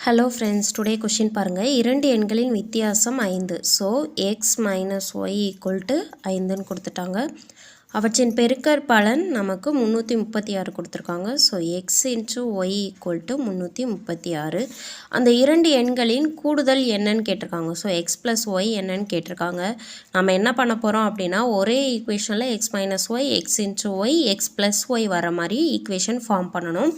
Hello friends, today question பாருங்க இரண்டு எண்களின் வித்தியாசம் 5. So x minus y equal to 5 ன்னு கொடுத்துட்டாங்க. அவற்றின் பெருக்கற் பலன் நமக்கு 336 கொடுத்துருக்காங்க. So x into y equal to 336. அந்த இரண்டு எண்களின் கூடுதல் என்னன்னு கேட்டிருக்காங்க. ஸோ எக்ஸ் ப்ளஸ் ஒய் என்னன்னு கேட்டிருக்காங்க. நம்ம என்ன பண்ண போகிறோம் அப்படின்னா ஒரே ஈக்குவேஷனில் x minus y x into y x plus y வர மாதிரி ஈக்குவேஷன் ஃபார்ம் பண்ணணும்.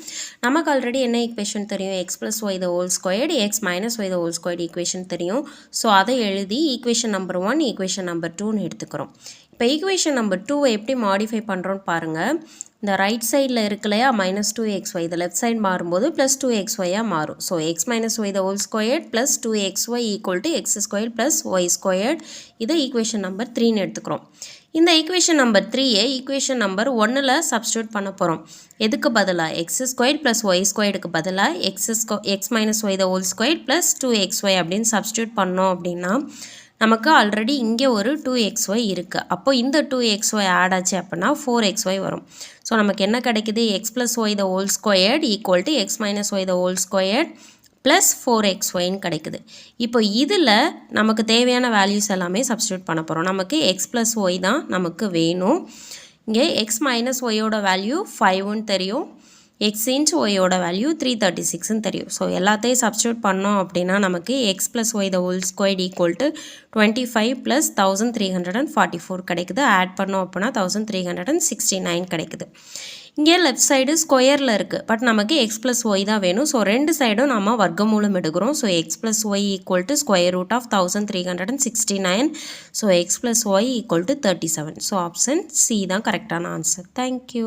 நமக்கு ஆல்ரெடி என்ன ஈக்குவேஷன் தெரியும், x plus y the whole squared x minus y the whole squared equation தெரியும். ஸோ அதை எழுதி ஈக்குவேஷன் நம்பர் 1 ஈக்குவேஷன் நம்பர் 2ன்னு எடுத்துக்கிறோம். இப்போ ஈக்குவேஷன் நம்பர் 2 எப்படி மாடிஃபை பண்ணுறோன்னு பாருங்கள். இந்த ரைட் சைடில் இருக்குல்லையா -2xy, இந்த லெஃப்ட் சைடு மாறும்போது +2xyயாக மாறும். So x minus y the whole squared plus 2xy equal to x square plus y squared. இதை ஈக்குவேஷன் நம்பர் 3ன்னு எடுத்துக்கிறோம். இந்த ஈக்குவேஷன் நம்பர் 3யை ஈக்குவேஷன் நம்பர் 1ல் சப்ஸ்டியூட் பண்ண போகிறோம். எதுக்கு பதிலாக எக்ஸ் ஸ்கொயர் ப்ளஸ் ஒய் ஸ்கொயருக்கு பதிலாக x minus y the whole square plus 2xy அப்படின்னு சப்ஸ்டியூட் பண்ணோம் அப்படின்னா நமக்கு ஆல்ரெடி இங்கே ஒரு 2xy இருக்குது. அப்போ இந்த 2xy ஆட் ஆச்சு அப்படின்னா 4xy வரும். ஸோ நமக்கு என்ன கிடைக்குது, x plus y the whole squared equal to x minus y the whole squared plus 4xyன்னு கிடைக்குது. இப்போ இதில் நமக்கு தேவையான வேல்யூஸ் எல்லாமே சப்ஸ்டியூட் பண்ண போகிறோம். நமக்கு எக்ஸ் ப்ளஸ் ஒய் தான் நமக்கு வேணும். இங்கே எக்ஸ் மைனஸ் ஒய்யோட வேல்யூ 5ன்னு தெரியும், எக்ஸ் இன்ச் ஒய்யோட வேல்யூ 336ன்னு தெரியும். ஸோ எல்லாத்தையும் சப்ஸ்டியூட் பண்ணோம் அப்படின்னா நமக்கு x plus y the whole squared equal to 25 + 1344 கிடைக்குது. ஆட் பண்ணோம் அப்படின்னா 1369 கிடைக்குது. இங்கே லெஃப்ட் சைடு ஸ்கொயரில் இருக்குது, பட் நமக்கு எக்ஸ் ப்ளஸ் ஒய் தான் வேணும். ஸோ ரெண்டு சைடும் நம்ம வர்க்கமூலம் எடுக்கிறோம். So x plus y equal to square root of 1369. So x plus y equal to 37. So option C தான் கரெக்டான ஆன்சர். தேங்க்யூ.